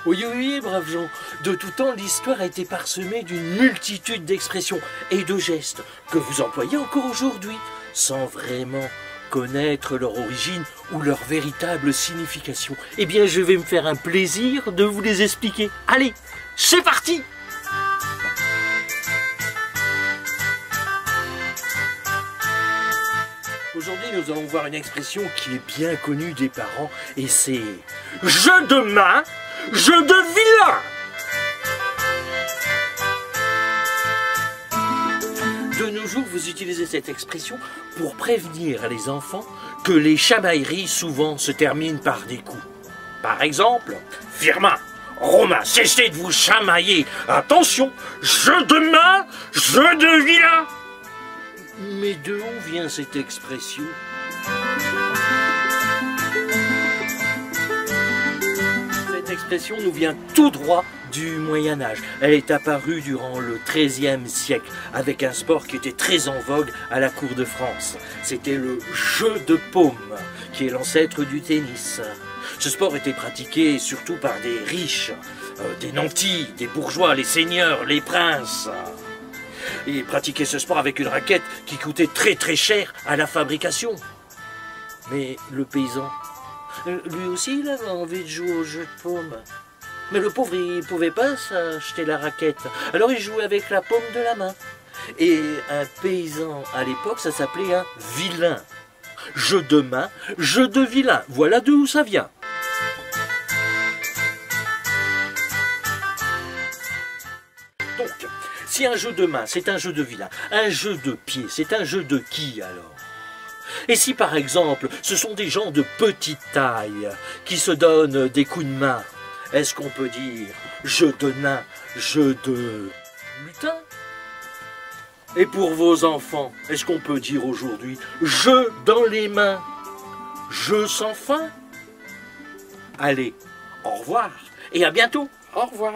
Oui, oui, oui, braves gens. De tout temps, l'histoire a été parsemée d'une multitude d'expressions et de gestes que vous employez encore aujourd'hui, sans vraiment connaître leur origine ou leur véritable signification. Eh bien, je vais me faire un plaisir de vous les expliquer. Allez, c'est parti! Aujourd'hui, nous allons voir une expression qui est bien connue des parents, et c'est « jeu de main, jeu de vilain ». De nos jours, vous utilisez cette expression pour prévenir les enfants que les chamailleries souvent se terminent par des coups. Par exemple, « Firmin, Romain, cessez de vous chamailler. Attention, jeu de main, jeu de vilain ». Mais de où vient cette expression? Cette expression nous vient tout droit du Moyen-Âge. Elle est apparue durant le XIIIe siècle avec un sport qui était très en vogue à la cour de France. C'était le jeu de paume, qui est l'ancêtre du tennis. Ce sport était pratiqué surtout par des riches, des nantis, des bourgeois, les seigneurs, les princes. Et pratiquer ce sport avec une raquette qui coûtait très très cher à la fabrication. Mais le paysan, lui aussi il avait envie de jouer au jeu de paume. Mais le pauvre il pouvait pas s'acheter la raquette, alors il jouait avec la paume de la main. Et un paysan à l'époque ça s'appelait un vilain. Jeu de main, jeu de vilain, voilà d'où ça vient. Donc, si un jeu de main, c'est un jeu de vilain, un jeu de pied, c'est un jeu de qui alors? Et si par exemple, ce sont des gens de petite taille qui se donnent des coups de main, est-ce qu'on peut dire jeu de nain, jeu de lutin? Et pour vos enfants, est-ce qu'on peut dire aujourd'hui jeu dans les mains, jeu sans fin? Allez, au revoir et à bientôt. Au revoir.